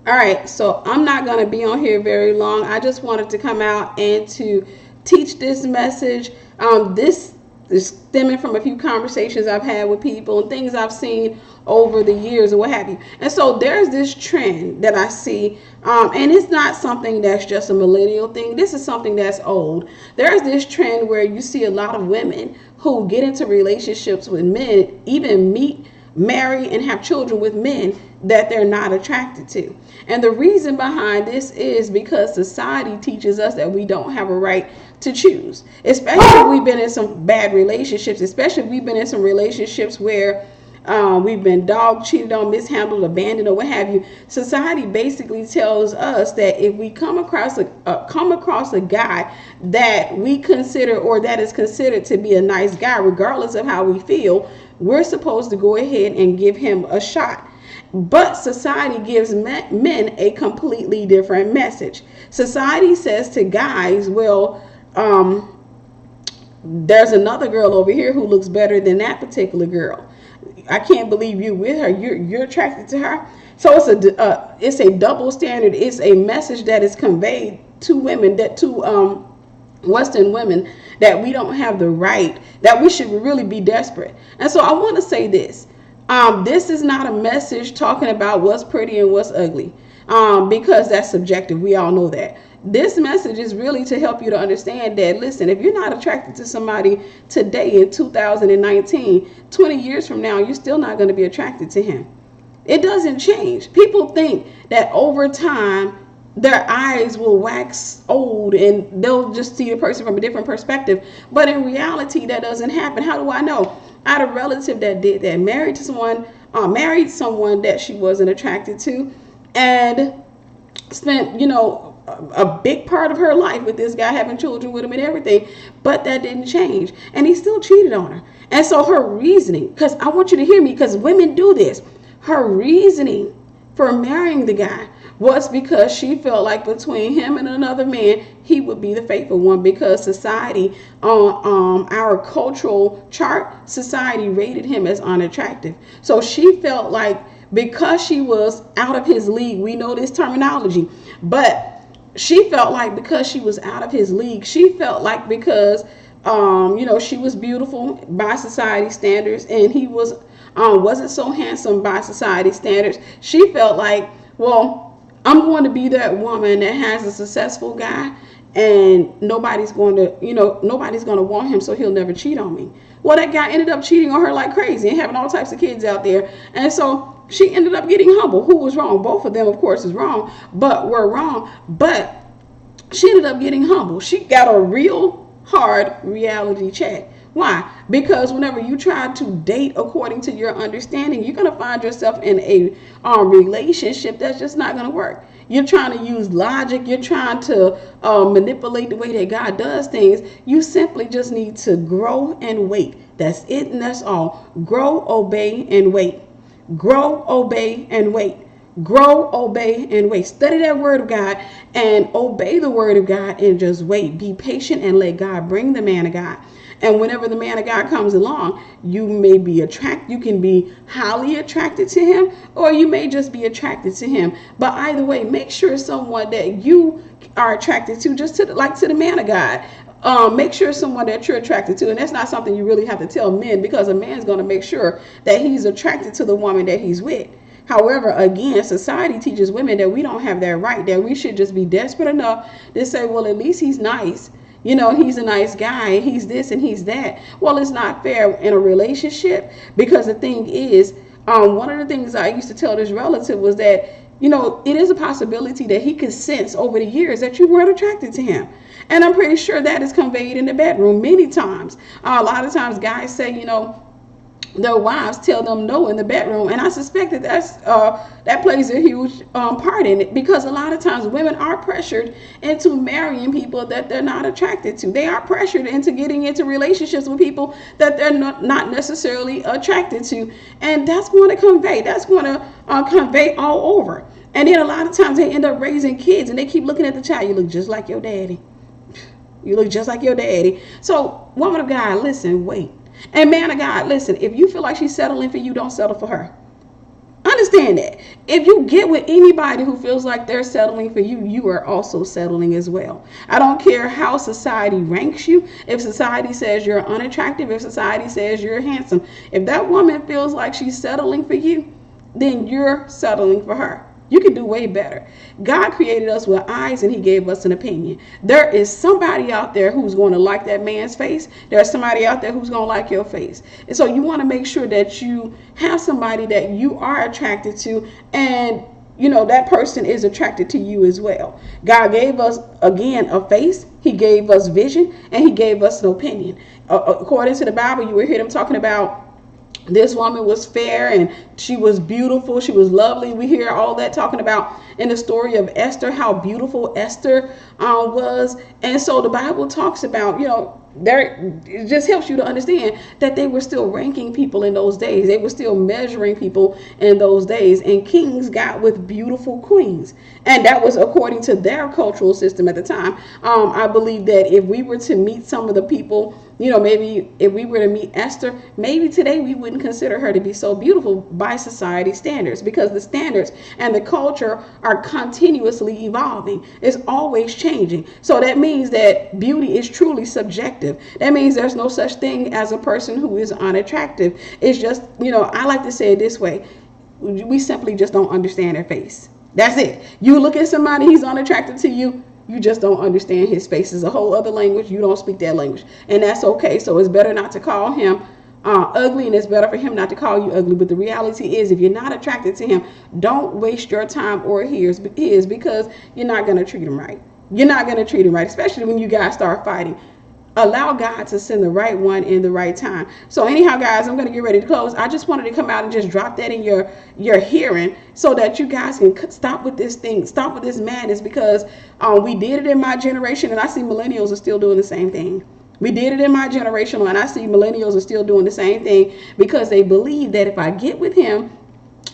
All right, so I'm not going to be on here very long. I just wanted to come out and to teach this message. This is stemming from a few conversations I've had with people and things I've seen over the years or what have you. And so there's this trend that I see, and it's not something that's just a millennial thing. This is something that's old. There's this trend where you see a lot of women who get into relationships with men, even meet, marry, and have children with men that they're not attracted to. And the reason behind this is because society teaches us that we don't have a right to choose, especially if we've been in some bad relationships, especially if we've been in some relationships where we've been dog cheated on, mishandled, abandoned, or what have you. Society basically tells us that if we come across a guy that we consider or that is considered to be a nice guy, regardless of how we feel, we're supposed to go ahead and give him a shot. But society gives men a completely different message. Society says to guys, well, there's another girl over here who looks better than that particular girl. I can't believe you with her. You're attracted to her. So it's a double standard. It's a message that is conveyed to women, that to Western women, that we don't have the right, that we should really be desperate. And so I want to say this. This is not a message talking about what's pretty and what's ugly, because that's subjective. We all know that. This message is really to help you to understand that, listen, if you're not attracted to somebody today in 2019, 20 years from now, you're still not going to be attracted to him. It doesn't change. People think that over time, their eyes will wax old and they'll just see the person from a different perspective. But in reality, that doesn't happen. How do I know? I had a relative that did that, married someone that she wasn't attracted to, and spent, a big part of her life with this guy, having children with him and everything. But that didn't change. And he still cheated on her. And so her reasoning, because I want you to hear me, because women do this, her reasoning for marrying the guy was because she felt like between him and another man, he would be the faithful one, because society, on our cultural chart, society rated him as unattractive. So she felt like because she was out of his league, we know this terminology, but she felt like because she was out of his league, she felt like because she was beautiful by society standards and he wasn't so handsome by society standards, she felt like, well, I'm going to be that woman that has a successful guy, and nobody's going to want him, so he'll never cheat on me. Well, that guy ended up cheating on her like crazy and having all types of kids out there. And so she ended up getting humble. Who was wrong? Both of them, of course, is wrong, but were wrong. But she ended up getting humble. She got a real hard reality check. Why? Because whenever you try to date according to your understanding, you're going to find yourself in a relationship that's just not going to work. You're trying to use logic. You're trying to manipulate the way that God does things. You simply just need to grow and wait. That's it, and that's all. Grow, obey, and wait. Grow, obey, and wait. Grow, obey, and wait. Study that word of God and obey the word of God and just wait. Be patient and let God bring the man of God. And whenever the man of God comes along, you may be attracted. You can be highly attracted to him, or you may just be attracted to him. But either way, make sure it's someone that you are attracted to, just to the man of God. Make sure it's someone that you're attracted to, and that's not something you really have to tell men, because a man's going to make sure that he's attracted to the woman that he's with. However, again, society teaches women that we don't have that right, that we should just be desperate enough to say, well, at least he's nice. He's a nice guy, he's this and he's that. Well, it's not fair in a relationship, because the thing is, one of the things I used to tell this relative was that, it is a possibility that he could sense over the years that you weren't attracted to him. And I'm pretty sure that is conveyed in the bedroom many times. A lot of times guys say, their wives tell them no in the bedroom, and I suspect that plays a huge part in it, because a lot of times women are pressured into marrying people that they're not attracted to. They are pressured into getting into relationships with people that they're not necessarily attracted to, and that's going to convey all over. And then a lot of times they end up raising kids, and they keep looking at the child. You look just like your daddy. You look just like your daddy. So, woman of God, listen, wait. And man of God, listen, if you feel like she's settling for you, don't settle for her. Understand that. If you get with anybody who feels like they're settling for you, you are also settling as well. I don't care how society ranks you. If society says you're unattractive, if society says you're handsome, if that woman feels like she's settling for you, then you're settling for her. You can do way better. God created us with eyes and he gave us an opinion. There is somebody out there who's going to like that man's face. There's somebody out there who's going to like your face. And so you want to make sure that you have somebody that you are attracted to, and that person is attracted to you as well. God gave us, again, a face. He gave us vision, and he gave us an opinion. According to the Bible, you will hear them talking about this woman was fair and she was beautiful. She was lovely. We hear all that talking about in the story of Esther, how beautiful Esther was. And so the Bible talks about, it just helps you to understand that they were still ranking people in those days. They were still measuring people in those days. And kings got with beautiful queens. And that was according to their cultural system at the time. I believe that if we were to meet some of the people, maybe if we were to meet Esther, maybe today we wouldn't consider her to be so beautiful by society standards, because the standards and the culture are continuously evolving. It's always changing. So that means that beauty is truly subjective. That means there's no such thing as a person who is unattractive. It's just, I like to say it this way. We simply just don't understand their face. That's it. You look at somebody, he's unattractive to you. You just don't understand his face. Is a whole other language. You don't speak that language. And that's okay. So it's better not to call him ugly, and it's better for him not to call you ugly. But the reality is, if you're not attracted to him, don't waste your time or his, because you're not going to treat him right. You're not going to treat him right, especially when you guys start fighting. Allow God to send the right one in the right time. So anyhow, guys, I'm going to get ready to close. I just wanted to come out and just drop that in your hearing so that you guys can stop with this thing, stop with this madness, because we did it in my generation, and I see millennials are still doing the same thing. We did it in my generation, and I see millennials are still doing the same thing because they believe that if I get with him,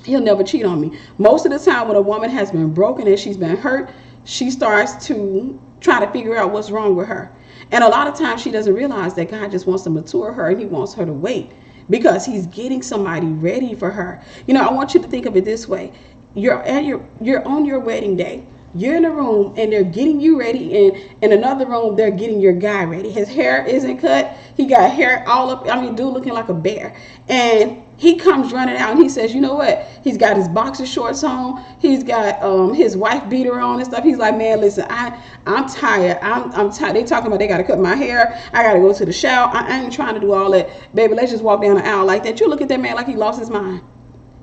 he'll never cheat on me. Most of the time when a woman has been broken and she's been hurt, she starts to try to figure out what's wrong with her. And a lot of times she doesn't realize that God just wants to mature her, and he wants her to wait because he's getting somebody ready for her. I want you to think of it this way. You're on your wedding day. You're in a room and they're getting you ready, and in another room they're getting your guy ready. His hair isn't cut. He got hair all up. Dude looking like a bear. And he comes running out and he says, you know what? He's got his boxer shorts on. He's got his wife beater on and stuff. He's like, man, listen, I'm tired. I'm tired. They talking about they got to cut my hair. I got to go to the shower. I ain't trying to do all that. Baby, let's just walk down the aisle like that. You look at that man like he lost his mind.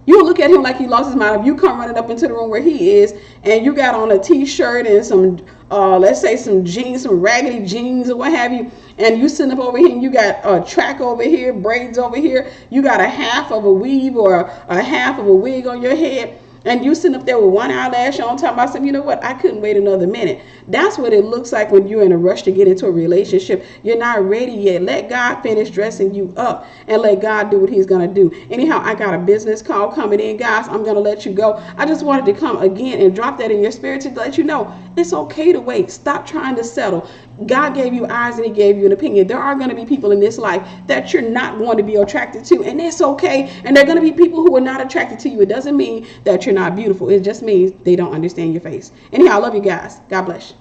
You look at him like he lost his mind. If you come running up into the room where he is and you got on a t-shirt and some, let's say some jeans, some raggedy jeans or what have you, and you sitting up over here and you got a track over here, braids over here, you got a half of a weave or a half of a wig on your head, and you sitting up there with one eyelash on, talking about something, you know what, I couldn't wait another minute. That's what it looks like when you're in a rush to get into a relationship. You're not ready yet. Let God finish dressing you up and let God do what he's going to do. Anyhow, I got a business call coming in, guys. I'm going to let you go. I just wanted to come again and drop that in your spirit to let you know it's okay to wait. Stop trying to settle. God gave you eyes and he gave you an opinion. There are going to be people in this life that you're not going to be attracted to, and that's okay. And there are going to be people who are not attracted to you. It doesn't mean that you're not beautiful. It just means they don't understand your face. Anyhow, I love you guys. God bless you.